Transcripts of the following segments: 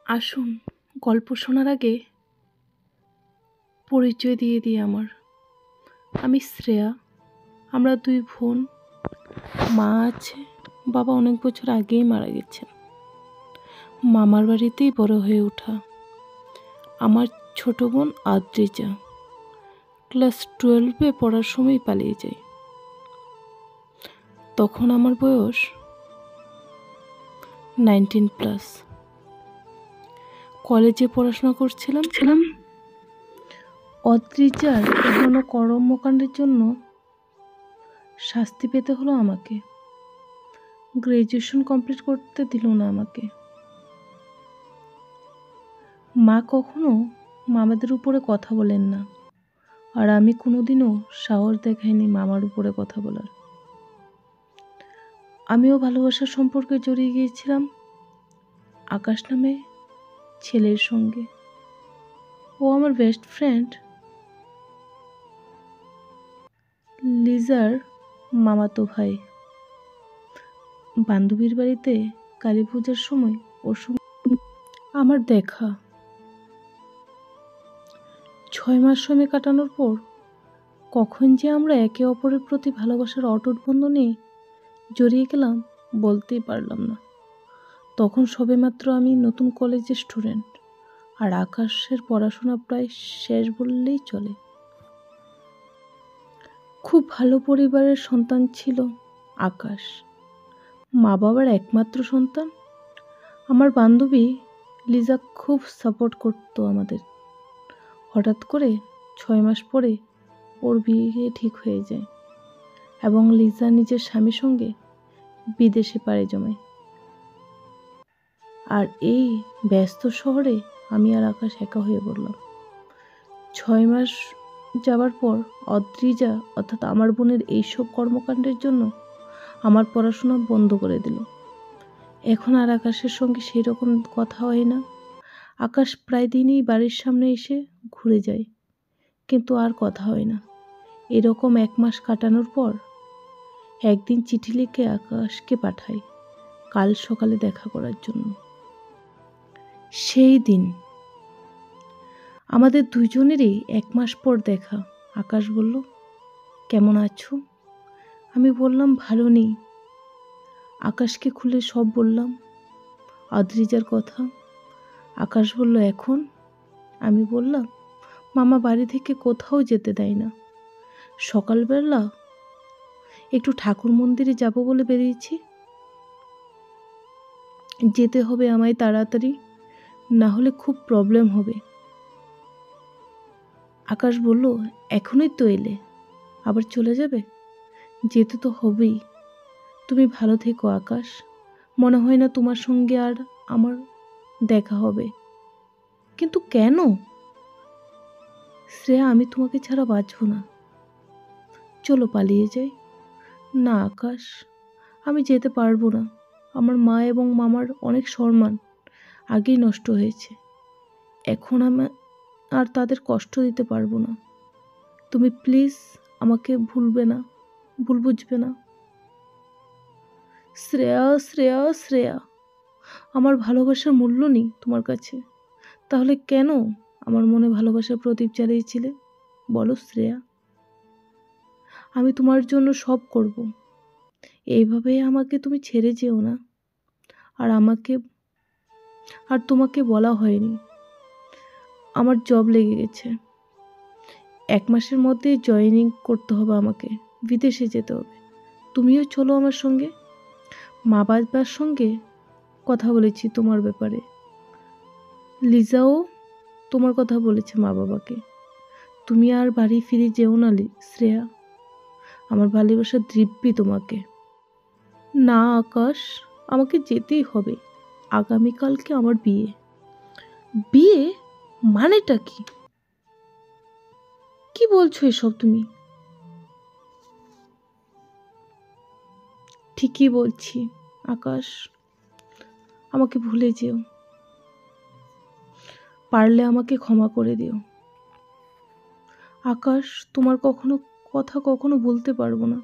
আসুন, গল্প শোনার আগে পরিচয় দিয়ে দিই আমি শ্রেয়া। আমরা দুই বোন। মা আছে, বাবা অনেক বছর আগেই মারা গেছেন। মামার বাড়িতেই বড় হয়ে ওঠা। আমার ছোট বোন আদ্রিজা ক্লাস 12-এ পড়ার সময় পালিয়ে যায়। তখন আমার বয়স 19+। কলেজে পড়াশোনা করছিলাম। অদ্রিজার এখনো কর্মকাণ্ডের জন্য শাস্তি পেতে হলো আমাকে। গ্র্যাজুয়েশন কমপ্লিট করতে দিল না আমাকে। মা কখনো মামাদের উপরে কথা বলেন না, আর আমি কোনোদিনও সাহস দেখাইনি মামার উপরে কথা বলার। আমিও ভালোবাসার সম্পর্কে জড়িয়ে গিয়েছিলাম আকাশ নামে ছেলের সঙ্গে। ও আমার বেস্ট ফ্রেন্ড লিজার মামাতো ভাই। বান্ধবীর বাড়িতে কালী পূজার সময় ওর সঙ্গে আমার দেখা। 6 মাস সময় কাটানোর পর কখন যে আমরা একে অপরের প্রতি ভালোবাসার অটুট বন্ধনে জড়িয়ে গেলাম বলতেই পারলাম না। তখন সবেমাত্র আমি নতুন কলেজের স্টুডেন্ট, আর আকাশের পড়াশোনা প্রায় শেষ বললেই চলে। খুব ভালো পরিবারের সন্তান ছিল আকাশ, মা বাবার একমাত্র সন্তান। আমার বান্ধবী লিজা খুব সাপোর্ট করতো আমাদের। হঠাৎ করে 6 মাস পরে ওর বিয়ে ঠিক হয়ে যায় এবং লিজা নিজের স্বামীর সঙ্গে বিদেশে পাড়ি জমায়। আর এই ব্যস্ত শহরে আমি আর আকাশ একা হয়ে পড়লাম। 6 মাস যাবার পর অদ্রিজা অর্থাৎ আমার বোনের এইসব কর্মকাণ্ডের জন্য আমার পড়াশোনা বন্ধ করে দিল। এখন আর আকাশের সঙ্গে সেই রকম কথা হয় না। আকাশ প্রায় দিনই বাড়ির সামনে এসে ঘুরে যায়, কিন্তু আর কথা হয় না। এরকম 1 মাস কাটানোর পর একদিন চিঠি লিখে আকাশকে পাঠাই কাল সকালে দেখা করার জন্য। সেই দিন আমাদের দুজনেরই 1 মাস পর দেখা। আকাশ বলল, কেমন আছো? আমি বললাম, ভালো নেই। আকাশকে খুলে সব বললাম, আদ্রিজার কথা। আকাশ বলল, এখন? আমি বললাম, মামা বাড়ি থেকে কোথাও যেতে দেয় না। সকালবেলা একটু ঠাকুর মন্দিরে যাব বলে বেরিয়েছি। যেতে হবে আমায় তাড়াতাড়ি, না হলে খুব প্রবলেম হবে। আকাশ বলল, এখনই তো এলে, আবার চলে যাবে? যেতে তো হবেই। তুমি ভালো থেকো আকাশ। মনে হয় না তোমার সঙ্গে আর আমার দেখা হবে। কিন্তু কেন? শ্রেয়া, আমি তোমাকে ছাড়া বাঁচব না। চলো পালিয়ে যাই। না আকাশ, আমি যেতে পারবো না। আমার মা এবং মামার অনেক সম্মান আগেই নষ্ট হয়েছে। এখন আমি আর তাদের কষ্ট দিতে পারবো না। তুমি প্লিজ আমাকে ভুল বুঝবে না। শ্রেয়া, শ্রেয়া, শ্রেয়া, আমার ভালোবাসার মূল্য নেই তোমার কাছে। তাহলে কেন আমার মনে ভালোবাসার প্রদীপ জ্বালিয়েছিলে? বলো শ্রেয়া। আমি তোমার জন্য সব করব। এইভাবে আমাকে তুমি ছেড়ে যেও না। আর তোমাকে বলা হয়নি, আমার জব লেগে গেছে। 1 মাসের মধ্যেই জয়েনিং করতে হবে আমাকে। বিদেশে যেতে হবে। তুমিও চলো আমার সঙ্গে। মা বাবার সঙ্গে কথা বলেছি তোমার ব্যাপারে। লিজাও তোমার কথা বলেছে মা বাবাকে। তুমি আর বাড়ি ফিরে যেও না শ্রেয়া। আমার ভালোবাসা দিব্যি তোমাকে। না আকাশ, আমাকে যেতেই হবে। আগামীকালকে আমার বিয়ে। বিয়ে মানেটা কি? কি বলছো এসব তুমি? ঠিকই বলছি আকাশ, আমাকে ভুলে যেও। পারলে আমাকে ক্ষমা করে দিও। আকাশ, তোমার কথা কখনো ভুলতে পারবো না।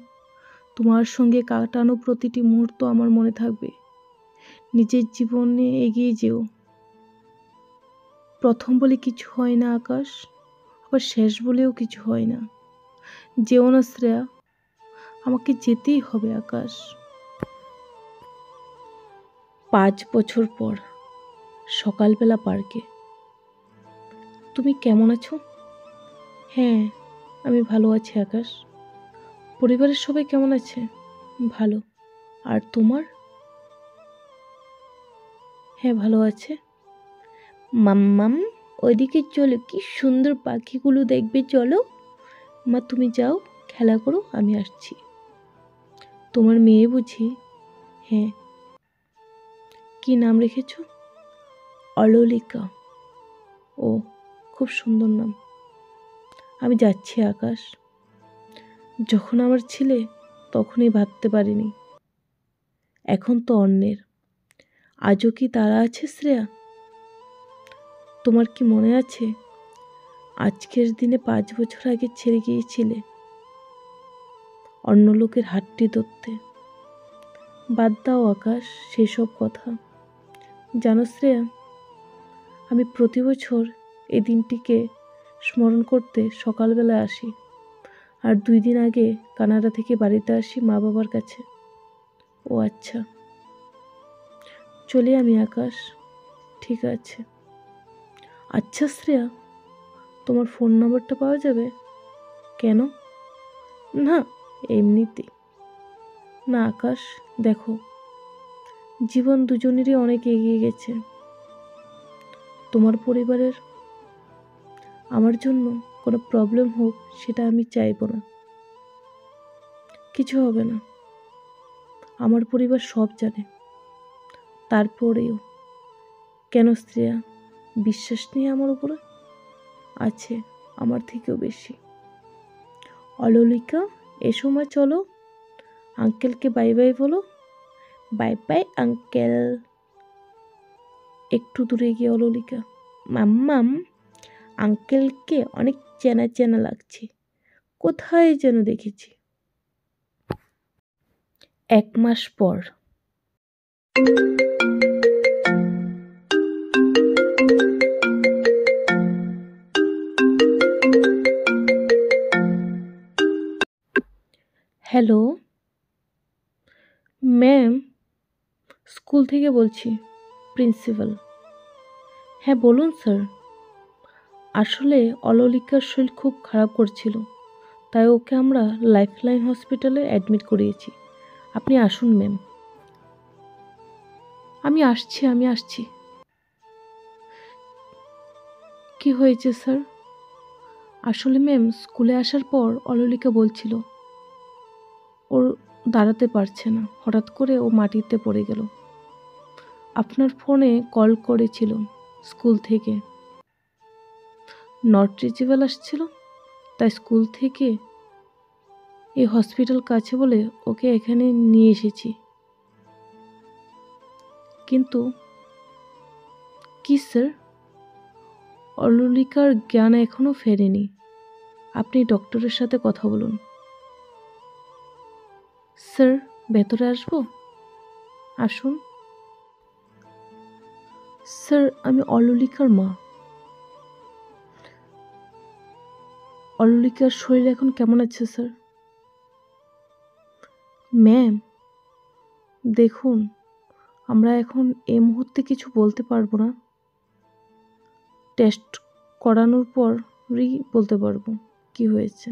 তোমার সঙ্গে কাটানো প্রতিটি মুহূর্ত আমার মনে থাকবে। নিজের জীবনে এগিয়ে যেও। প্রথম বলে কিছু হয় না আকাশ, আবার শেষ বলেও কিছু হয় না। যেও না শ্রেয়া, আমাকে যেতেই হবে আকাশ। 5 বছর পর সকালবেলা পার্কে। তুমি কেমন আছো? হ্যাঁ, আমি ভালো আছি আকাশ। পরিবারের সবাই কেমন আছে? ভালো। আর তোমার? হ্যাঁ, ভালো আছে। মাম্মাম, ওইদিকে চলো, কি সুন্দর পাখিগুলো দেখবে, চলো। মা তুমি যাও, খেলা করো, আমি আসছি। তোমার মেয়ে বুঝি? হ্যাঁ। কি নাম রেখেছ? অললিকা। ও, খুব সুন্দর নাম। আমি যাচ্ছি আকাশ। যখন আমার ছিলে তখনই ভাবতে পারিনি, এখন তো অন্যের। আজও কি তারা আছে শ্রেয়া? তোমার কি মনে আছে আজকের দিনে 5 বছর আগে ছেড়ে গিয়েছিলে অন্য লোকের হাতটি ধরতে? বাদ দাও আকাশ সেসব কথা। জানো শ্রেয়া, আমি প্রতি বছর এই দিনটিকে স্মরণ করতে সকালবেলা আসি, আর 2 দিন আগে কানাডা থেকে বাড়িতে আসি মা বাবার কাছে। ও আচ্ছা, চলে আমি আকাশ। ঠিক আছে। আচ্ছা শ্রেয়া, তোমার ফোন নম্বরটা পাওয়া যাবে? কেন? না, এমনিতেই। না আকাশ, দেখো, জীবন দুজনেরই অনেক এগিয়ে গেছে। তোমার পরিবারের আমার জন্য কোনো প্রবলেম হোক সেটা আমি চাইবো না। কিছু হবে না, আমার পরিবার সব জানে। তারপরেও কেন শ্রেয়া, বিশ্বাস নেই আমার উপরে? আছে, আমার থেকেও বেশি। অললিকা, এসো মা, চলো, আঙ্কেলকে বাই বাই বলো। Bye bye uncle. একটু দূরে গিয়ে অললিকা, মাম্মাম, আঙ্কেলকে অনেক চেনা চেনা লাগছে, কোথায় যেন দেখেছি। 1 মাস পর। হ্যালো ম্যাম, স্কুল থেকে বলছি, প্রিন্সিপাল। হ্যাঁ বলুন স্যার। আসলে অললিকার শরীর খুব খারাপ করছিল, তাই ওকে আমরা লাইফলাইন হসপিটালে অ্যাডমিট করিয়েছি। আপনি আসুন ম্যাম। আমি আসছি। কি হয়েছে স্যার? আসলে ম্যাম, স্কুলে আসার পর অললিকা বলছিল ওর দাঁড়াতে পারছে না, হঠাৎ করে ও মাটিতে পড়ে গেল। আপনার ফোনে কল করেছিল স্কুল থেকে, নট রিচেবল আসছিল, তাই স্কুল থেকে এই হসপিটাল কাছে বলে ওকে এখানে নিয়ে এসেছি। কিন্তু কি স্যার, অললিকার জ্ঞান এখনো ফেরেনি। আপনি ডক্টরের সাথে কথা বলুন। স্যার, ভেতরে আসবো? আসুন। স্যার, আমি অললিকার মা। অললিকার শরীর এখন কেমন আছে স্যার? ম্যাম দেখুন, আমরা এখন এই মুহূর্তে কিছু বলতে পারবো না। টেস্ট করানোর পরই বলতে পারবো কি হয়েছে।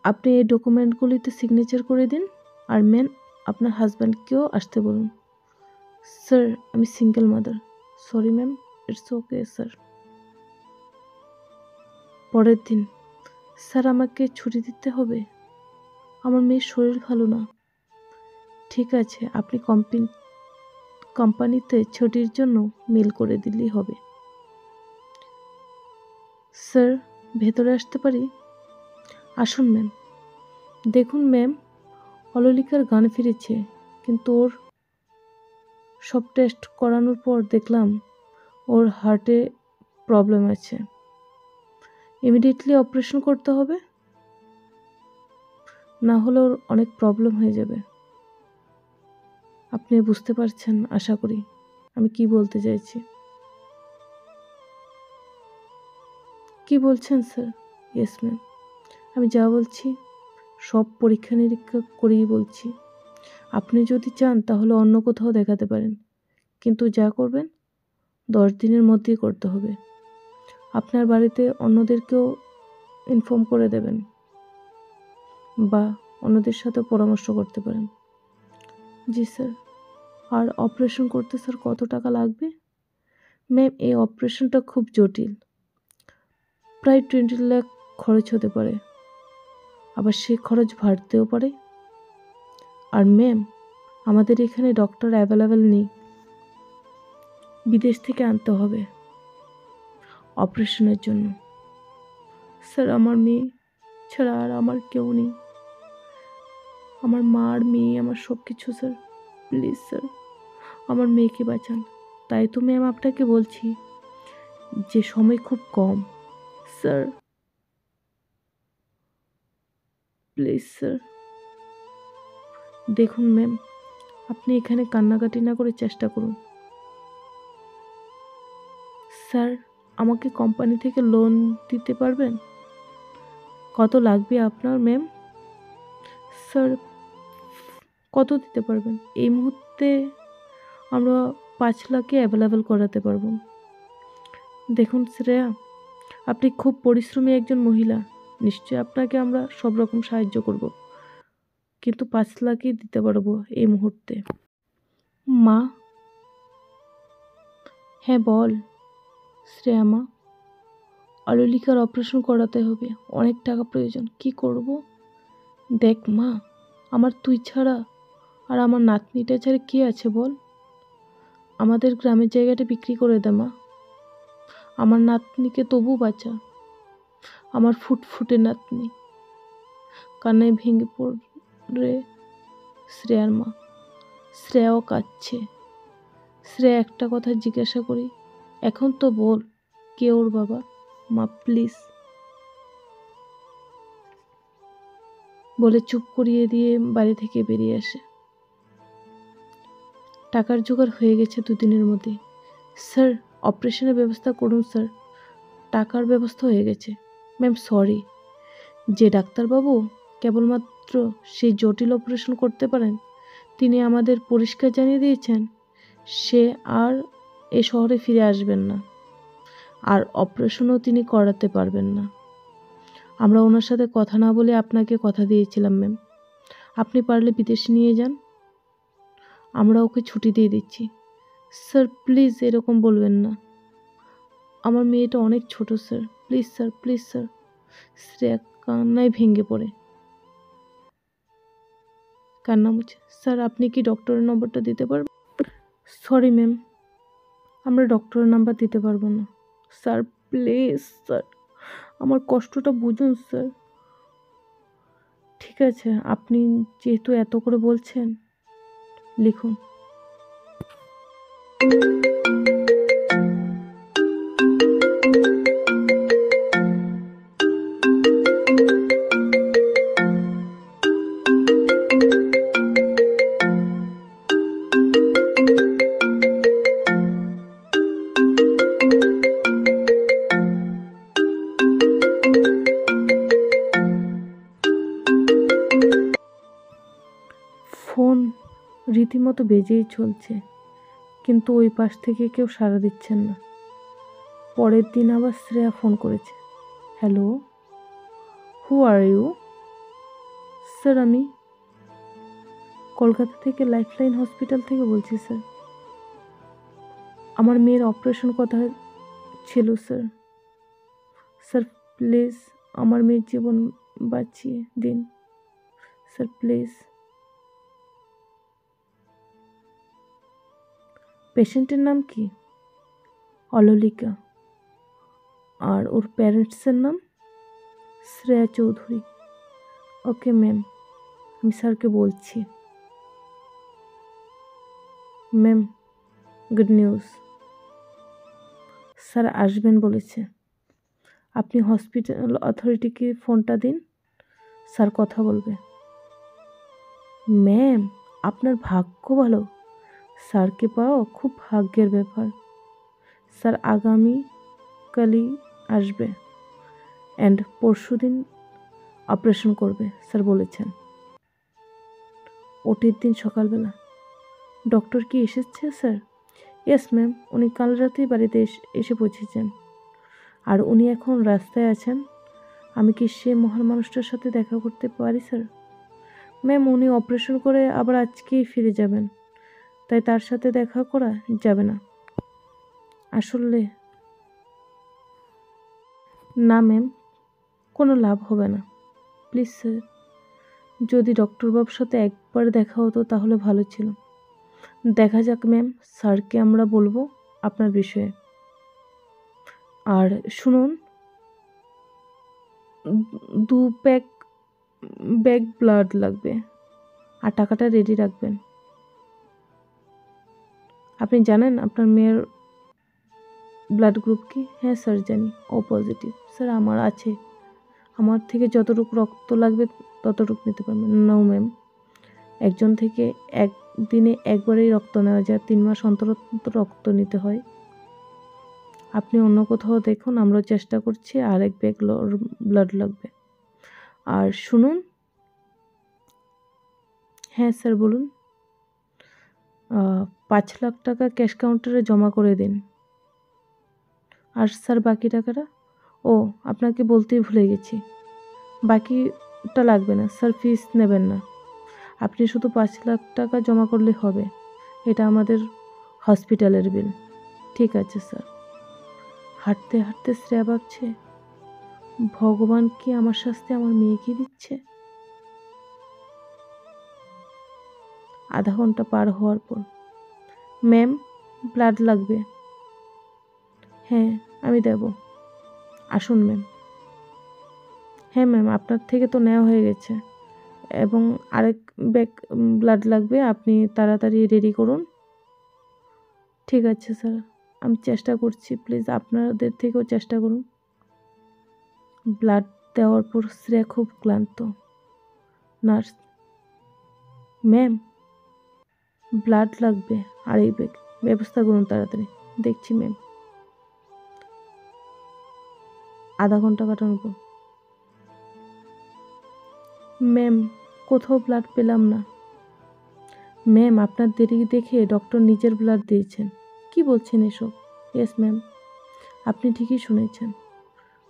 আপনি এই ডকুমেন্টগুলিতে সিগনেচার করে দিন, আর ম্যাম আপনার হাজব্যান্ডকেও আসতে বলুন। স্যার, আমি single mother. Sorry ma'am, it's okay sir. পরের দিন, স্যার আমাকে ছুটি দিতে হবে, আমার মেয়ের শরীর ভালো না। ঠিক আছে, আপনি কোম্পানিতে ছুটির জন্য মেল করে দিলেই হবে। স্যার, ভেতরে আসতে পারি? আসুন ম্যাম। দেখুন ম্যাম, অললিকার জ্ঞান ফিরেছে, কিন্তু ওর সব টেস্ট করানোর পর দেখলাম ওর হার্টে প্রবলেম আছে। ইমিডিয়েটলি অপারেশন করতে হবে, না হলে ওর অনেক প্রবলেম হয়ে যাবে। আপনি বুঝতে পারছেন আশা করি আমি কি বলতে চাইছি। কি বলছেন স্যার? ইয়েস ম্যাম, আমি যা বলছি সব পরীক্ষা নিরীক্ষা করেই বলছি। আপনি যদি চান তাহলে অন্য কোথাও দেখাতে পারেন, কিন্তু যা করবেন 10 দিনের মধ্যেই করতে হবে। আপনার বাড়িতে অন্যদেরকেও ইনফর্ম করে দেবেন বা অন্যদের সাথে পরামর্শ করতে পারেন। জি স্যার। আর অপারেশন করতে স্যার কত টাকা লাগবে? ম্যাম, এই অপারেশনটা খুব জটিল, প্রায় 20 লাখ খরচ হতে পারে, আবার সেই খরচ বাড়তেও পারে। আর ম্যাম, আমাদের এখানে ডক্টর অ্যাভেলেবেল নেই, বিদেশ থেকে আনতে হবে অপারেশনের জন্য। স্যার, আমার মেয়ে ছাড়া আর আমার কেউ নেই, আমার মা আর মেয়ে আমার সব কিছু স্যার। প্লিজ স্যার, আমার মেয়েকে বাঁচান। তাই তো ম্যাম আপনাকে বলছি যে সময় খুব কম। Sir please sir. দেখুন ম্যাম, আপনি এখানে কান্নাকাটি না করে চেষ্টা করুন। স্যার, আমাকে কোম্পানি থেকে লোন দিতে পারবেন? কত লাগবে আপনার ম্যাম? স্যার, কত দিতে পারবেন? এই মুহূর্তে আমরা 5 লাখে অ্যাভেলেবেল করাতে পারবো। দেখুন শ্রেয়া, আপনি খুব পরিশ্রমী একজন মহিলা, নিশ্চয়ই আপনাকে আমরা সব রকম সাহায্য করব, কিন্তু 5 লাখই দিতে পারবো এই মুহূর্তে। মা? হ্যাঁ বল। শ্রেয়া মা, অলিলিকার অপারেশন করাতে হবে, অনেক টাকা প্রয়োজন, কি করব? দেখ মা, আমার তুই ছাড়া আর আমার নাতনিটা ছাড়া কে আছে বল? আমাদের গ্রামের জায়গাটা বিক্রি করে দে মা, আমার নাতনিকে তবু বাঁচা। আমার ফুটফুটে নাতনি। কান্নায় ভেঙে পড়ে শ্রেয়ার মা। শ্রেয়াও কাঁদছে। শ্রেয়া একটা কথা জিজ্ঞাসা করি, এখন তো বল, কে ওর বাবা? মা প্লিজ। বলে চুপ করিয়ে দিয়ে বাড়ি থেকে বেরিয়ে আসে। টাকার জোগাড় হয়ে গেছে 2 দিনের মধ্যে। স্যার, অপারেশনের ব্যবস্থা করুন স্যার। টাকার ব্যবস্থা হয়ে গেছে। ম্যাম সরি, যে ডাক্তারবাবু কেবলমাত্র সেই জটিল অপারেশন করতে পারেন, তিনি আমাদের পরিষ্কার জানিয়ে দিয়েছেন সে আর এ শহরে ফিরে আসবেন না, আর অপারেশনও তিনি করাতে পারবেন না। আমরা ওনার সাথে কথা না বলে আপনাকে কথা দিয়েছিলাম ম্যাম, আপনি পারলে বিদেশে নিয়ে যান, আমরা ওকে ছুটি দিয়ে দিচ্ছি। স্যার প্লিজ এরকম বলবেন না, আমার মেয়েটা অনেক ছোট sir, please sir, please sir. Shreya কান্নায় ভেঙে পড়ে, কান্না মুছে। স্যার, আপনি কি ডক্টরের নম্বরটা দিতে পারবেন? সরি ম্যাম, আমরা ডক্টরের নাম্বার দিতে পারবো না। স্যার প্লিজ স্যার, আমার কষ্টটা বুঝুন স্যার। ঠিক আছে, আপনি যেহেতু এত করে বলছেন, লিখুন। ফোন রীতিমতো বেজেই চলছে, কিন্তু ওই পাশ থেকে কেউ সাড়া দিচ্ছেন না। পরের দিন আবার শ্রেয়া ফোন করেছে। Hello, who are you? Sir, আমি কলকাতা থেকে লাইফলাইন হসপিটাল থেকে বলছি স্যার। আমার মেয়ের অপারেশন কথা ছিল স্যার। স্যার প্লিজ আমার মেয়ের জীবন বাঁচিয়ে দিন স্যার, প্লিজ। পেশেন্টের নাম কি? অলিলিকা। আর ওর প্যারেন্টসের নাম? শ্রেয়া চৌধুরী। ওকে ম্যাম, আমি স্যারকে বলছি। ম্যাম, গুড নিউজ, স্যার আসবেন বলেছে। আপনি হসপিটাল অথরিটিকে ফোনটা দিন, স্যার কথা বলবে। ম্যাম, আপনার ভাগ্য ভালো, স্যারকে পাওয়া খুব ভাগ্যের ব্যাপার। স্যার আগামীকালই আসবে, অ্যান্ড পরশুদিন অপারেশন করবে স্যার বলেছেন। ওটির দিন সকালবেলা। ডক্টর কি এসেছে স্যার? ইয়েস ম্যাম, উনি কাল রাতেই বাড়িতে এসে পৌঁছেছেন। আর উনি এখন রাস্তায় আছেন। আমি কি সে মহান মানুষটার সাথে দেখা করতে পারি স্যার? ম্যাম, উনি অপারেশন করে আবার আজকেই ফিরে যাবেন, তাই তার সাথে দেখা করা যাবে না। আসলে না ম্যাম, কোনো লাভ হবে না। প্লিজ স্যার, যদি ডক্টরবাবুর সাথে একবার দেখা হতো তাহলে ভালো ছিল। দেখা যাক ম্যাম, স্যারকে আমরা বলবো আপনার বিষয়ে। আর শুনুন, 2 ব্যাগ ব্লাড লাগবে, আর টাকাটা রেডি রাখবেন। আপনি জানেন আপনার মেয়ের ব্লাড গ্রুপ কি? হ্যাঁ স্যার জানি, ও পজিটিভ। স্যার আমার আছে, আমার থেকে যতটুকু রক্ত লাগবে ততটুকু নিতে পারবেন? নো ম্যাম, একজন থেকে একদিনে একবারেই রক্ত নেওয়া যায়, 3 মাস অন্তর অন্তর রক্ত নিতে হয়। আপনি অন্য কোথাও দেখুন, আমরা চেষ্টা করছি। আর 1 ব্যাগ ব্লাড লাগবে। আর শুনুন, হ্যাঁ স্যার বলুন। 5 লাখ টাকা ক্যাশ কাউন্টারে জমা করে দিন। আর স্যার বাকি টাকাটা? ও, আপনাকে বলতেই ভুলে গেছি, বাকিটা লাগবে না স্যার, ফিস নেবেন না। আপনি শুধু 5 লাখ টাকা জমা করলে হবে, এটা আমাদের হসপিটালের বিল। ঠিক আছে স্যার। হাঁটতে হাঁটতে শ্রেয়া ভাবছে, ভগবান কি আমার শাস্তি আমার মেয়েকে দিচ্ছে? আধা ঘন্টা পার হওয়ার পর, ম্যাম ব্লাড লাগবে। হ্যাঁ আমি দেব, আসুন ম্যাম। হ্যাঁ ম্যাম, আপনার থেকে তো নেওয়া হয়ে গেছে, এবং আরেক ব্যাগ ব্লাড লাগবে, আপনি তাড়াতাড়ি রেডি করুন। ঠিক আছে স্যার, আমি চেষ্টা করছি, প্লিজ আপনাদের থেকেও চেষ্টা করুন। ব্লাড দেওয়ার পর শ্রেয়া খুব ক্লান্ত। নার্স, ম্যাম ব্লাড লাগবে, আর এই ব্যাগ ব্যবস্থা করুন তাড়াতাড়ি। দেখছি ম্যাম। আধা ঘন্টা কাটানোর পর, ম্যাম কোথাও ব্লাড পেলাম না। ম্যাম আপনার দেরি দেখে ডক্টর নিজের ব্লাড দিয়েছেন। কি বলছেন এসব? ইয়েস ম্যাম, আপনি ঠিকই শুনেছেন।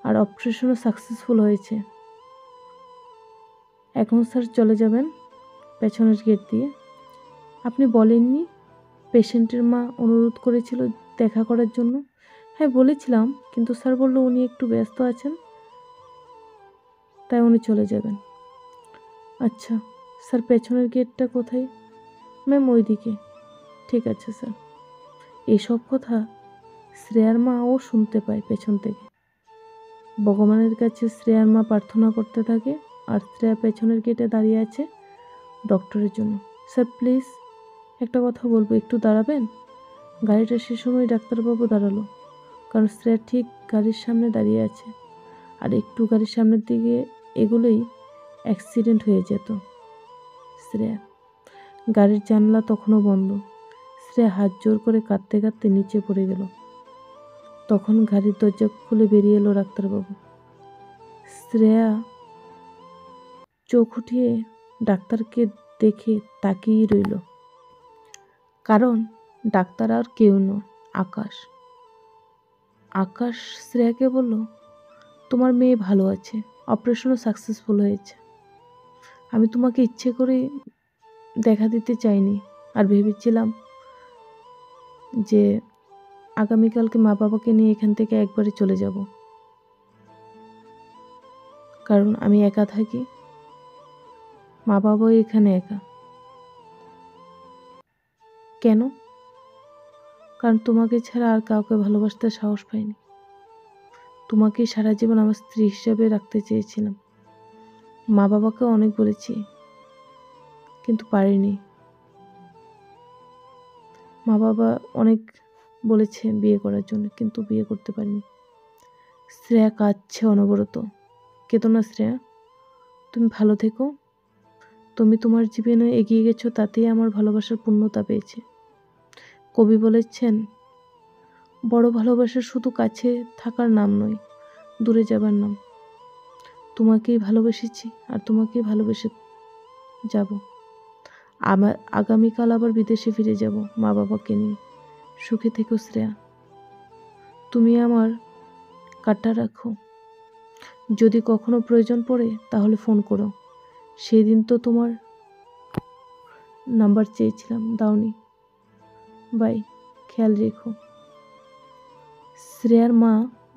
আর অপারেশনও সাকসেসফুল হয়েছে। এখন স্যার চলে যাবেন পেছনের গেট দিয়ে। আপনি বলেননি পেশেন্টের মা অনুরোধ করেছিল দেখা করার জন্য? হ্যাঁ বলেছিলাম, কিন্তু স্যার বলল উনি একটু ব্যস্ত আছেন, তাই উনি চলে যাবেন। আচ্ছা স্যার, পেছনের গেটটা কোথায়? ম্যাম ওইদিকে। ঠিক আছে স্যার। এসব কথা শ্রেয়ার মাও শুনতে পায় পেছন থেকে। ভগবানের কাছে শ্রেয়ার মা প্রার্থনা করতে থাকে, আর শ্রেয়া পেছনের গেটে দাঁড়িয়ে আছে ডক্টরের জন্য। স্যার প্লিজ একটা কথা বলবো, একটু দাঁড়াবেন? গাড়িটা সে সময় ডাক্তারবাবু দাঁড়ালো, কারণ শ্রেয়া ঠিক গাড়ির সামনে দাঁড়িয়ে আছে, আর একটু গাড়ির সামনের দিকে এগুলোই অ্যাক্সিডেন্ট হয়ে যেত। শ্রেয়া, গাড়ির জানলা তখনও বন্ধ। শ্রেয়া হাত জোর করে কাঁদতে কাঁদতে নিচে পড়ে গেল। তখন গাড়ির দরজা খুলে বেরিয়ে এলো ডাক্তারবাবু। শ্রেয়া চোখ উঠিয়ে ডাক্তারকে দেখে তাকিয়েই রইল, কারণ ডাক্তার আর কেউ নয়, আকাশ। আকাশ শ্রেয়াকে বলল, তোমার মেয়ে ভালো আছে, অপারেশনও সাকসেসফুল হয়েছে। আমি তোমাকে ইচ্ছে করে দেখা দিতে চাইনি, আর ভেবেছিলাম যে আগামীকালকে মা বাবাকে নিয়ে এখান থেকে একবারে চলে যাব, কারণ আমি একা থাকি, মা বাবাও এখানে একা। কেন? কারণ তোমাকে ছাড়া আর কাউকে ভালোবাসতে সাহস পাইনি। তোমাকেই সারা জীবন আমার স্ত্রী হিসেবে রাখতে চেয়েছিলাম। মা বাবাকে অনেক বলেছি, কিন্তু পারিনি। মা বাবা অনেক বলেছে বিয়ে করার জন্য, কিন্তু বিয়ে করতে পারিনি। শ্রেয়া কাঁদছে অনবরত। কেঁদো না শ্রেয়া, তুমি ভালো থেকো। তুমি তোমার জীবনে এগিয়ে গেছো, তাতেই আমার ভালোবাসার পূর্ণতা পেয়েছে। কবি বলেছেন, বড় ভালোবাসা শুধু কাছে থাকার নাম নয়, দূরে যাবার নাম। তোমাকেই ভালোবেসেছি আর তোমাকেই ভালোবেসে যাব। আমার আগামীকাল আবার বিদেশে ফিরে যাব মা বাবাকে নিয়ে। সুখে থেকো শ্রেয়া। তুমি আমার কার্ডটা রাখো, যদি কখনো প্রয়োজন পড়ে তাহলে ফোন করো। সেদিন তো তোমার নাম্বার চেয়েছিলাম, দাওনি। বাই, খেয়াল রেখো। শ্রেয়ার মা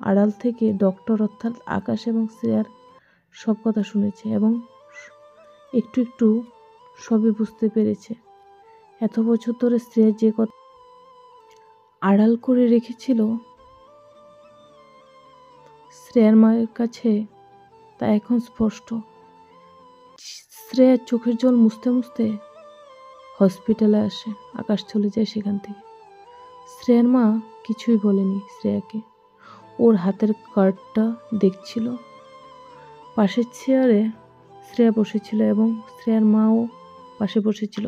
আড়াল থেকে ডক্টর অর্থাৎ আকাশ এবং শ্রেয়ার সব কথা শুনেছে এবং একটু একটু সবই বুঝতে পেরেছে। এত বছর ধরে শ্রেয়া যে কথা আড়াল করে রেখেছিল শ্রেয়ার মায়ের কাছে তা এখন স্পষ্ট। শ্রেয়ার চোখের জল মুছতে মুছতে হসপিটালে আসে। আকাশ চলে যায় সেখান থেকে। শ্রেয়ার মা কিছুই বলেনি শ্রেয়াকে। ওর হাতের কার্ডটা দেখছিল। পাশের চেয়ারে শ্রেয়া বসেছিল এবং শ্রেয়ার মাও পাশে বসেছিল।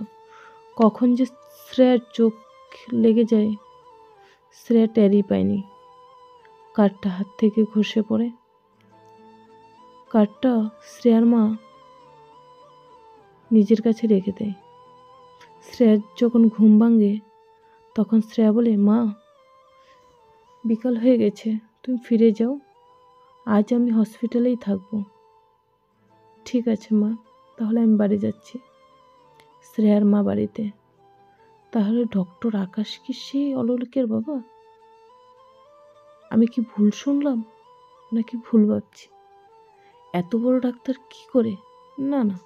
কখন যে শ্রেয়ার চোখ লেগে যায় শ্রেয়া টেরই পায়নি। কার্ডটা হাত থেকে খসে পড়ে। কার্ডটা শ্রেয়ার মা নিজের কাছে রেখে দেয়। শ্রেয়ার যখন ঘুম ভাঙে তখন শ্রেয়া বলে, মা, বিকাল হয়ে গেছে, তুমি ফিরে যাও, আজ আমি হসপিটালেই থাকবো। ঠিক আছে মা, তাহলে আমি বাড়ি যাচ্ছি। শ্রেয়ার মা বাড়িতে। তাহলে ডক্টর আকাশ কি সেই অলৌকিকের বাবা? আমি কি ভুল শুনলাম নাকি ভুল ভাবছি? এত বড় ডাক্তার কি করে? না না,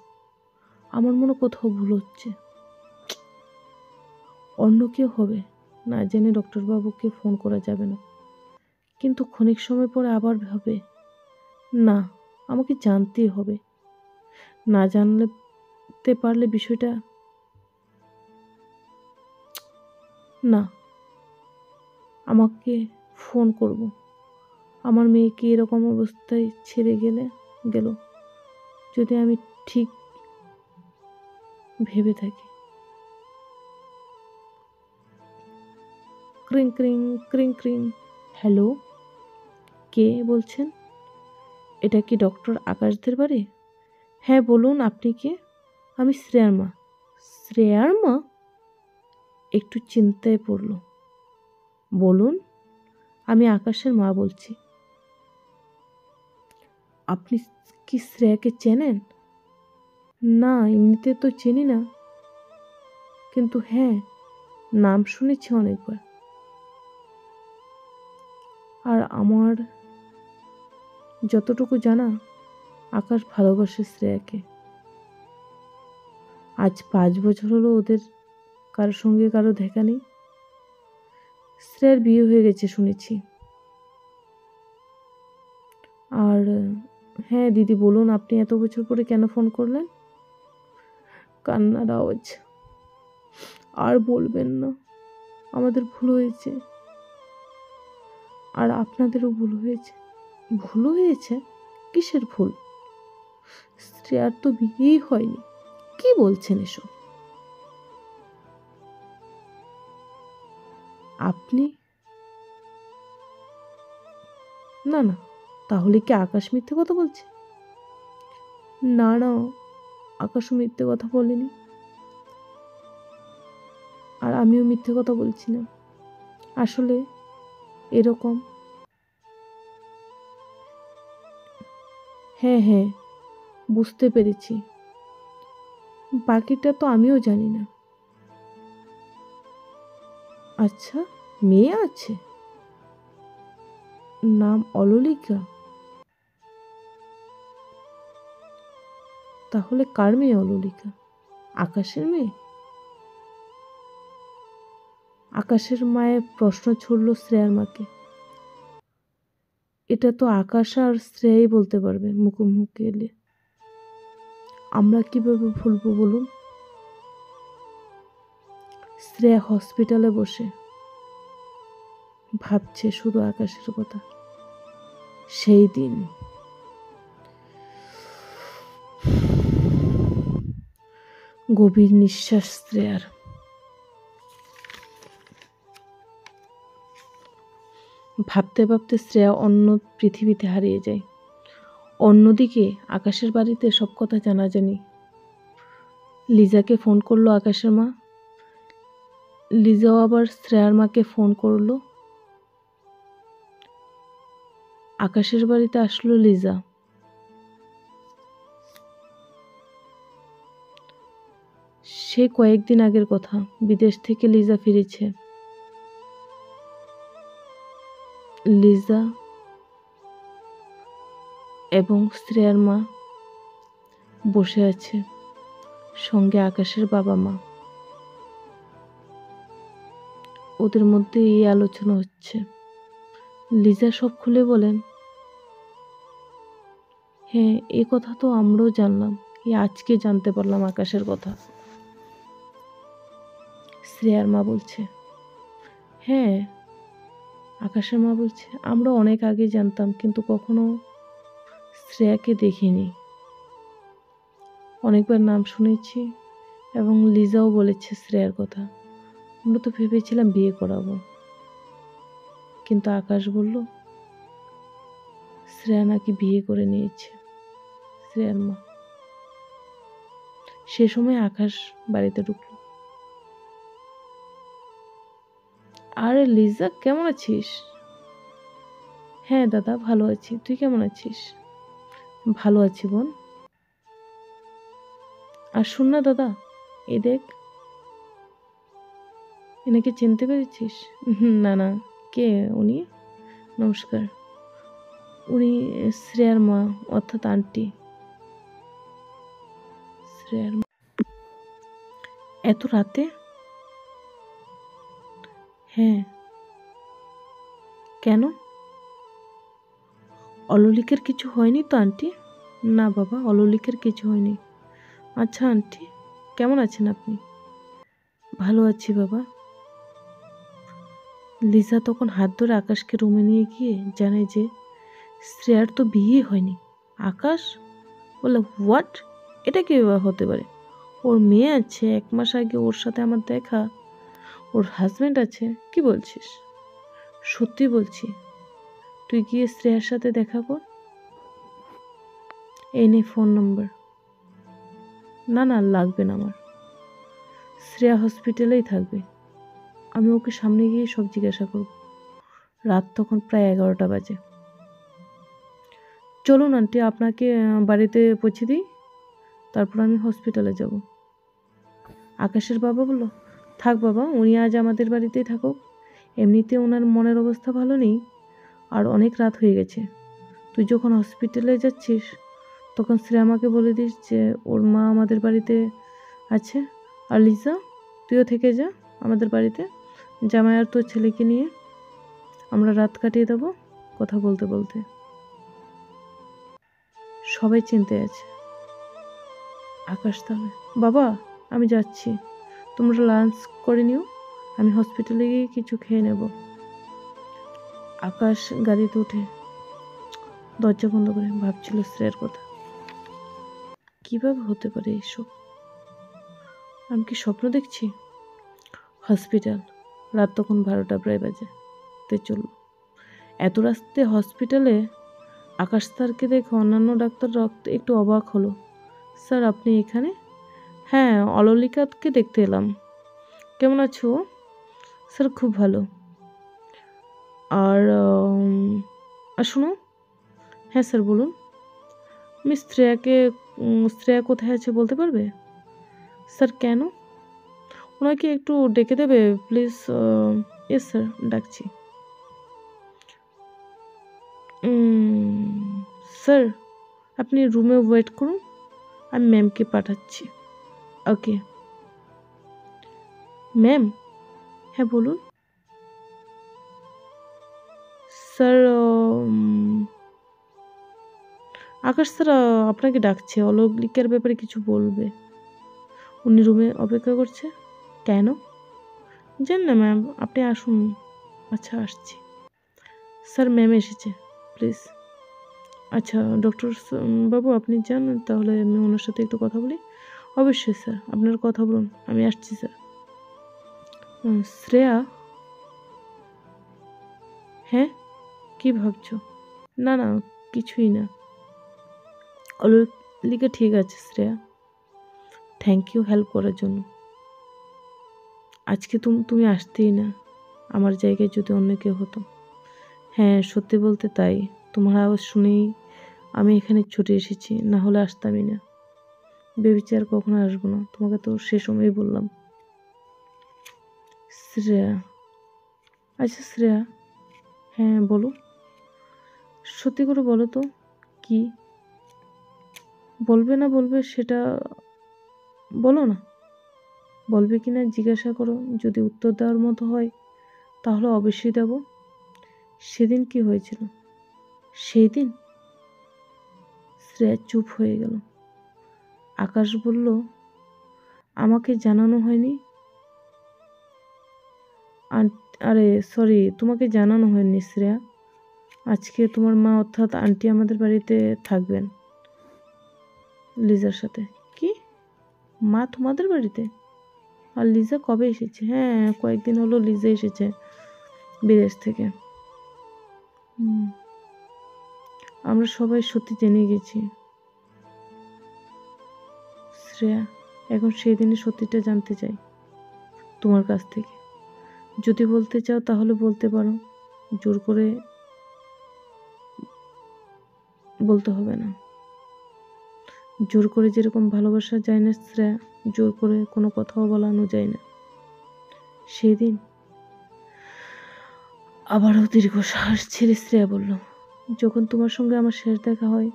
আমার মনে কোথাও ভুল হচ্ছে। অন্য কেউ হবে, না জেনে ডক্টরবাবুকে ফোন করা যাবে না। কিন্তু ক্ষণিক সময় পরে আবার ভাবে, না, আমাকে জানতেই হবে। না জানতে পারলে বিষয়টা না, আমাকে ফোন করব। আমার মেয়েকে এরকম অবস্থায় ছেড়ে গেল যদি আমি ঠিক ভেবে থাকি। ক্রিং ক্রিং ক্রিং ক্রিং। হ্যালো, কে বলছেন? এটা কি ডক্টর আকাশদের বাড়ি? হ্যাঁ বলুন, আপনি কে? আমি শ্রেয়ার মা। শ্রেয়ার মা? একটু চিন্তায় পড়ল। বলুন, আমি আকাশের মা বলছি। আপনি কি শ্রেয়াকে চেনেন? না, এমনিতে তো চিনি না, কিন্তু হ্যাঁ, নাম শুনেছি অনেকবার। আর আমার যতটুকু জানা, আকাশ ভালোবাসে শ্রেয়াকে। আজ 5 বছর হলো ওদের কারোর সঙ্গে কারো দেখা নেই। শ্রেয়ার বিয়ে হয়ে গেছে শুনেছি। আর হ্যাঁ দিদি, বলুন, আপনি এত বছর পরে কেন ফোন করলেন? কান্নার আওয়াজ। আর বলবেন না, আমাদের ভুল হয়েছে, আর আপনাদেরও ভুল হয়েছে। ভুল হয়েছে? কিসের ভুল? শ্রেয়ার তো বিয়েই হয়নি। কি বলছেন এসব? আপনি? না না, তাহলে কি আকাশ মিথ্যে কথা বলছে? না না, আকাশও মিথ্যে কথা বলেনি, আর আমিও মিথ্যে কথা বলছি না। আসলে এরকম। হ্যাঁ হ্যাঁ, বুঝতে পেরেছি। বাকিটা তো আমিও জানি না। আচ্ছা, মেয়ে আছে? নাম অললিকা? তাহলে কার মেয়ে অললিকা? আকাশের মেয়ে? আকাশের মায়ের প্রশ্ন ছুড়ল শ্রেয়ার মাকে। এটা তো আকাশ আর শ্রেয়াই বলতে পারবে মুখোমুখি এলে। আমরা কিভাবে ভুলবো বলুন? শ্রেয়া হসপিটালে বসে ভাবছে শুধু আকাশের কথা। সেই দিন গভীর নিঃশ্বাস শ্রেয়ার। ভাবতে ভাবতে শ্রেয়া অন্য পৃথিবীতে হারিয়ে যায়। অন্যদিকে আকাশের বাড়িতে সব কথা জানাজানি। লিজাকে ফোন করলো আকাশের মা, লিজাও আবার শ্রেয়ার মাকে ফোন করলো। আকাশের বাড়িতে আসলো লিজা। সে কয়েকদিন আগের কথা, বিদেশ থেকে লিজা ফিরেছে। লিজা এবং শ্রেয়ার মা বসে আছে, সঙ্গে আকাশের বাবা মা। ওদের মধ্যে এই আলোচনা হচ্ছে। লিজা সব খুলে বলেন, হ্যাঁ এই কথা তো আমরাও জানলাম, এই আজকে জানতে পারলাম আকাশের কথা। শ্রেয়ার মা বলছে, হ্যাঁ। আকাশের মা বলছে, আমরা অনেক আগে জানতাম, কিন্তু কখনো শ্রেয়াকে দেখিনি। অনেকবার নাম শুনেছি এবং লিজাও বলেছে শ্রেয়ার কথা। আমরা তো ভেবেছিলাম বিয়ে করাবো, কিন্তু আকাশ বলল শ্রেয়া নাকি বিয়ে করে নিয়েছে। শ্রেয়ার মা। সে সময় আকাশ বাড়িতে ঢুকলো। আরে লিজা, কেমন আছিস? হ্যাঁ দাদা, ভালো আছি, তুই কেমন আছিস? ভালো আছি বোন। আর শোন না দাদা, এ দেখ, এনাকে চিনতে পেরেছিস? না না, কে উনি? নমস্কার, উনি শ্রেয়ার মা, অর্থাৎ আন্টি। শ্রেয়ার মা। এত রাতে? হ্যাঁ। কেন? অলৌলিকের কিছু হয়নি তো আন্টি? না বাবা, অলৌলিকের কিছু হয়নি। আচ্ছা আন্টি, কেমন আছেন আপনি? ভালো আছি বাবা। লিজা তখন হাত ধরে আকাশকে রুমে নিয়ে গিয়ে জানায় যে শ্রেয়ার তো বিয়ে হয়নি। আকাশ বলে, হোয়াট? এটা কীভাবে হতে পারে? ওর মেয়ে আছে, 1 মাস আগে ওর সাথে আমার দেখা, ওর হাজব্যান্ড আছে। কি বলছিস? সত্যি বলছি, তুই গিয়ে শ্রেয়ার সাথে দেখা কর। এই নে ফোন নম্বর। না না, লাগবে না আমার। শ্রেয়া হসপিটালেই থাকবে, আমি ওকে সামনে গিয়ে সব জিজ্ঞাসা করব। রাত তখন প্রায় 11টা বাজে। চলুন আন্টি, আপনাকে বাড়িতে পৌঁছে দিই, তারপর আমি হসপিটালে যাব। আকাশের বাবা বলল, থাক বাবা, উনি আজ আমাদের বাড়িতেই থাকুক। এমনিতে ওনার মনের অবস্থা ভালো নেই, আর অনেক রাত হয়ে গেছে। তুই যখন হসপিটালে যাচ্ছিস তখন শ্রেয়া আমাকে বলে দিস যে ওর মা আমাদের বাড়িতে আছে। আর লিজা, তুইও থেকে যা আমাদের বাড়িতে, জামাই আর তোর ছেলেকে নিয়ে আমরা রাত কাটিয়ে দেবো কথা বলতে বলতে। সবাই চিন্তায় আছে। আকাশ তাহলে, বাবা আমি যাচ্ছি, তোমরা লাঞ্চ করে নিও, আমি হসপিটালে গিয়ে কিছু খেয়ে নেব। আকাশ গাড়িতে উঠে দরজা বন্ধ করে ভাবছিল শ্রেয়ার কথা। কিভাবে হতে পারে এসব? আমি কি স্বপ্ন দেখছি? হসপিটাল। রাত তখন 12টা প্রায় বাজে। তে চলল। এত রাস্তে হসপিটালে আকাশ স্যারকে দেখে অন্যান্য ডাক্তাররা একটু অবাক হলো। স্যার আপনি এখানে? হ্যাঁ, অলৌলিকাকে দেখতে এলাম। কেমন আছো? স্যার খুব ভালো। আর শোনো। হ্যাঁ স্যার বলুন। মিস শ্রেয়া কোথায় আছে বলতে পারবে? স্যার কেন? ওনাকে একটু ডেকে দেবে প্লিজ? ইয়েস স্যার, ডাকছি। স্যার আপনি রুমে ওয়েট করুন, আমি ম্যামকে পাঠাচ্ছি। ওকে। ম্যাম? হ্যাঁ বলুন। স্যার আকাশ স্যার আপনাকে ডাকছে, অলৌকিকের ব্যাপারে কিছু বলবে। উনি রুমে অপেক্ষা করছে। কেন? জান না ম্যাম, আপনি আসুন। আচ্ছা আসছি। স্যার ম্যাম এসেছে, প্লিজ। আচ্ছা ডক্টর বাবু আপনি যান, তাহলে আমি ওনার সাথে একটু কথা বলি। অবশ্যই স্যার, আপনার কথা বলুন, আমি আসছি স্যার। শ্রেয়া? হ্যাঁ, কি ভাবছো? না না, কিছুই না। অলিকা ঠিক আছে শ্রেয়া, থ্যাংক ইউ হেল্প করার জন্য। আজকে তুমি আসতেই না। আমার জায়গায় যদি অন্য কেউ হতো। হ্যাঁ সত্যি বলতে তাই, তোমার আওয়াজ শুনেই আমি এখানে ছুটে এসেছি, না হলে আসতামই না। ভেবেছি আর কখনো আসবো না, তোমাকে তো সে সময়ই বললাম। শ্রেয়া, আচ্ছা শ্রেয়া, হ্যাঁ বলো, সত্যি করে বলো তো কি বলবে, না বলবে সেটা বলো না। বলবে কি না জিজ্ঞাসা করো, যদি উত্তর দেওয়ার মতো হয় তাহলে অবশ্যই দেব। সেদিন কি হয়েছিল? সেই দিন? শ্রেয়া চুপ হয়ে গেল। আকাশ বলল, আমাকে জানানো হয়নি। আরে সরি, তোমাকে জানানো হয়নি শ্রেয়া। আজকে তোমার মা অর্থাৎ আন্টি আমাদের বাড়িতে থাকবেন লিজার সাথে। কি? মা তোমাদের বাড়িতে? আর লিজা কবে এসেছে? হ্যাঁ কয়েকদিন হলো লিজা এসেছে বিদেশ থেকে। আমরা সবাই সত্যি জেনে গেছি শ্রেয়া। এখন সেই দিনের সত্যিটা জানতে চাই তোমার কাছ থেকে। যদি বলতে চাও তাহলে বলতে পারো, জোর করে বলতে হবে না। জোর করে যেরকম ভালোবাসা যায় না শ্রেয়া, জোর করে কোনো কথাও বলানো যায় না। সেই দিন আবারও দীর্ঘ শ্বাস ছেড়ে শ্রেয়া বলল, যখন তোমার সঙ্গে আমার শেষ দেখা হয়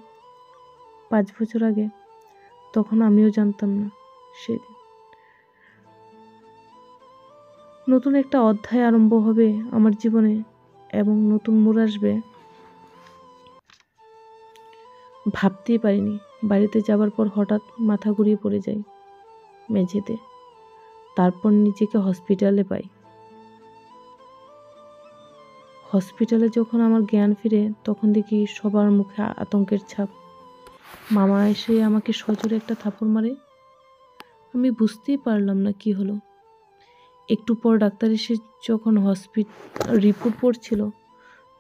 5 বছর আগে, তখন আমিও জানতাম না সেদিন নতুন একটা অধ্যায় আরম্ভ হবে আমার জীবনে এবং নতুন মোড় আসবে। ভাবতেই পারিনি। বাড়িতে যাবার পর হঠাৎ মাথা ঘুরিয়ে পড়ে যাই মেঝেতে। তারপর নিজেকে হসপিটালে পাই। হসপিটালে যখন আমার জ্ঞান ফিরে তখন দেখি সবার মুখে আতঙ্কের ছাপ। মামা এসে আমাকে সজোরে একটা থাপড় মারে। আমি বুঝতেই পারলাম না কি হলো। একটু পর ডাক্তার এসে যখন রিপোর্ট পড়ছিল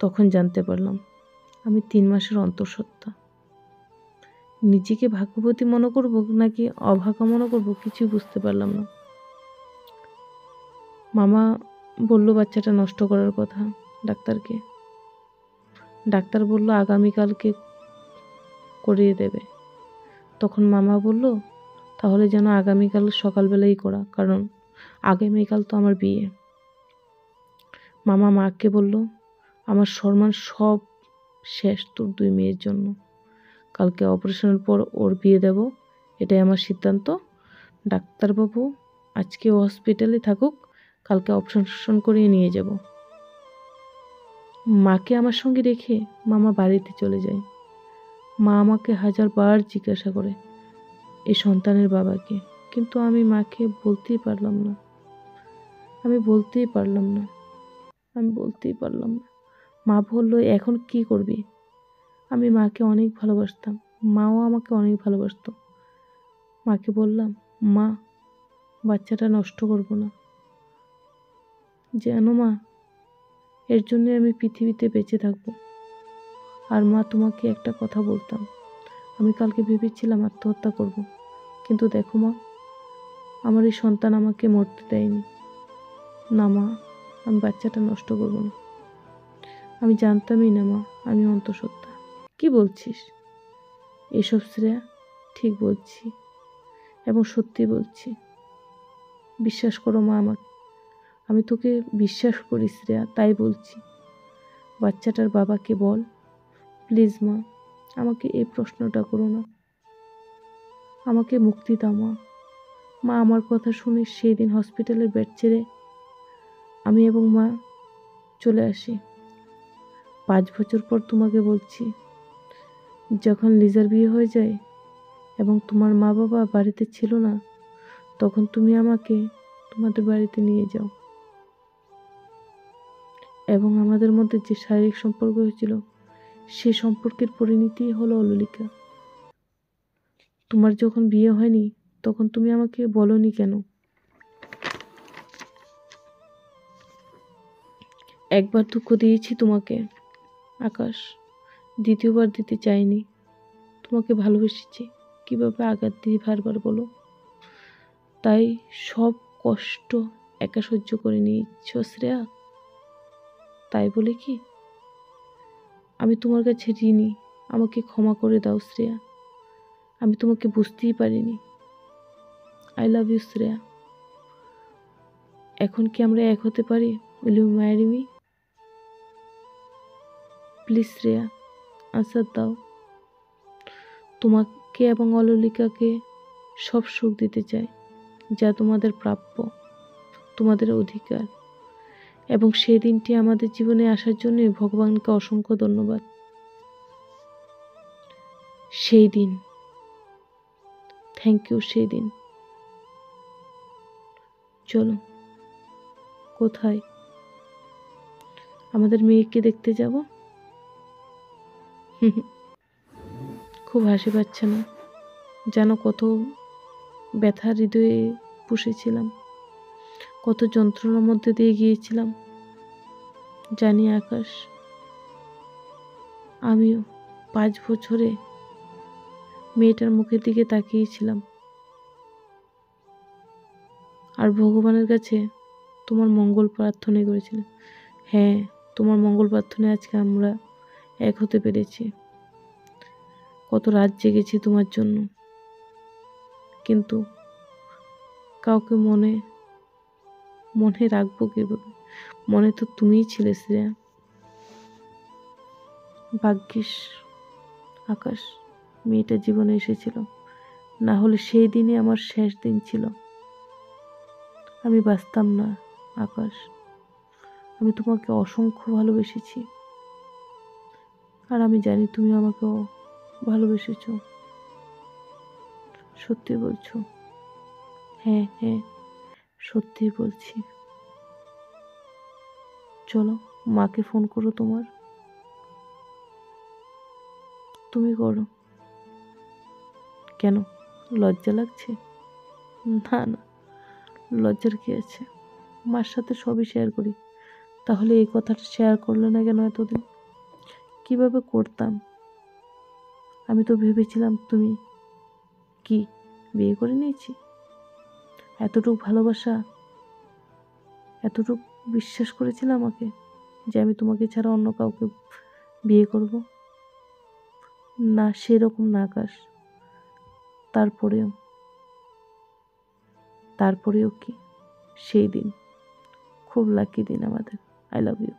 তখন জানতে পারলাম আমি 3 মাসের অন্তঃসত্ত্বা। নিজেকে ভাগ্যবতী মনে করব নাকি অভাগা মনে করব কিছুই বুঝতে পারলাম না। মামা বলল বাচ্চাটা নষ্ট করার কথা ডাক্তারকে। ডাক্তার বলল আগামীকালকে করিয়ে দেবে। তখন মামা বলল তাহলে যেন আগামীকাল সকালবেলাই করা, কারণ আগামীকাল তো আমার বিয়ে। মামা মাকে বলল আমার সম্মান সব শেষ তোর 2 মেয়ের জন্য। কালকে অপারেশনের পর ওর বিয়ে দেব, এটাই আমার সিদ্ধান্ত। ডাক্তারবাবু আজকে ও হসপিটালে থাকুক, কালকে অপারেশন করিয়ে নিয়ে যাব। মাকে আমার সঙ্গে রেখে মামা বাড়িতে চলে যায়। মা আমাকে 1000 বার জিজ্ঞাসা করে এই সন্তানের বাবাকে, কিন্তু আমি মাকে বলতেই পারলাম না। আমি বলতেই পারলাম না। মা বলল এখন কি করবি? আমি মাকে অনেক ভালোবাসতাম, মাও আমাকে অনেক ভালোবাসতো। মাকে বললাম মা বাচ্চাটা নষ্ট করব না, জানো মা, এর জন্য আমি পৃথিবীতে বেঁচে থাকবো। আর মা তোমাকে একটা কথা বলতাম, আমি কালকে ভেবেছিলাম আত্মহত্যা করব, কিন্তু দেখো মা, আমার এই সন্তান আমাকে মরতে দেয়নি। না মা, আমি বাচ্চাটা নষ্ট করব না। আমি জানতামই না মা আমি অন্তঃসত্ত্বা। কি বলছিস এসব শ্রেয়া? ঠিক বলছি এবং সত্যি বলছি। বিশ্বাস করো মা আমাকে, আমি তোকে বিশ্বাস করি শ্রেয়া, তাই বলছি। বাচ্চাটার বাবাকে বল প্লিজ মা, আমাকে এই প্রশ্নটা করো না। আমাকে মুক্তি দাও মা। মা আমার কথা শুনে সেই দিন হসপিটালের বেড ছেড়ে আমি এবং মা চলে আসি। 5 বছর পর তোমাকে বলছি, যখন লিজার বিয়ে হয়ে যায় এবং তোমার মা বাবা বাড়িতে ছিল না, তখন তুমি আমাকে তোমাদের বাড়িতে নিয়ে যাও এবং আমাদের মধ্যে যে শারীরিক সম্পর্ক হয়েছিল সে সম্পর্কের পরিণতিই হলো অলিকা। তোমার যখন বিয়ে হয়নি তখন তুমি আমাকে বলনি কেন? একবার দুঃখ দিয়েছি তোমাকে আকাশ, দ্বিতীয়বার দিতে চাইনি। তোমাকে ভালোবেসেছি, কীভাবে আঘাত দিয়ে বারবার বলো। তাই সব কষ্ট একা সহ্য করে নিয়েছ শ্রেয়া। তাই বলে কি আমি তোমার কাছে ঋণী? আমাকে ক্ষমা করে দাও শ্রেয়া, আমি তোমাকে বুঝতেই পারিনি। I love you Shreya. এখন কি আমরা এক হতে পারি? Will you marry me? Please Shreya, answer দাও। তোমাকে এবং অললিকাকে সব সুখ দিতে চাই যা তোমাদের প্রাপ্য, তোমাদের অধিকার। এবং সেই দিনটি আমাদের জীবনে আসার জন্য ভগবানকে অসংখ্য ধন্যবাদ। সেই দিন, থ্যাংক ইউ সেই দিন। চলো। কোথায়? আমাদের মেয়েকে দেখতে যাব। খুব হাসি পাচ্ছে না? যেন কত ব্যথা হৃদয়ে পুষেছিলাম, কত যন্ত্রণার মধ্যে দিয়ে গিয়েছিলাম। জানি আকাশ, আমিও 5 বছরে মেয়েটার মুখের দিকে তাকিয়েছিলাম আর ভগবানের কাছে তোমার মঙ্গল প্রার্থনা করেছিলাম। হ্যাঁ, তোমার মঙ্গল প্রার্থনায় আজকে আমরা এক হতে পেরেছি। কত রাত জেগেছি তোমার জন্য, কিন্তু কাউকে মনে মনে রাখবো কীভাবে? মনে তো তুমিই ছিলে শ্রেয়া। ভাগ্যিস আকাশ মেয়েটা জীবনে এসেছিল, না হলে সেই দিনই আমার শেষ দিন ছিল। আমি বাঁচতাম না আকাশ। আমি তোমাকে অসংখ্য ভালোবেসেছি, আর আমি জানি তুমি আমাকেও ভালোবেসেছ। সত্যি বলছো? হ্যাঁ হ্যাঁ, সত্যি বলছি। চলো, মাকে ফোন করো তোমার। তুমি করো। কেন, লজ্জা লাগছে? না না, লজ্জার কি আছে? মার সাথে সবই শেয়ার করি। তাহলে এই কথাটা শেয়ার করলে না কেন এতদিন? কিভাবে করতাম? আমি তো ভেবেছিলাম তুমি কি বিয়ে করে নিয়েছি। এতটুকু ভালোবাসা, এতটুকু বিশ্বাস করেছিল আমাকে যে আমি তোমাকে ছাড়া অন্য কাউকে বিয়ে করব? না, সেরকম না আকাশ। তারপরেও তারপরেও কি সেই দিন খুব লাকি দিন আমাদের। I love you.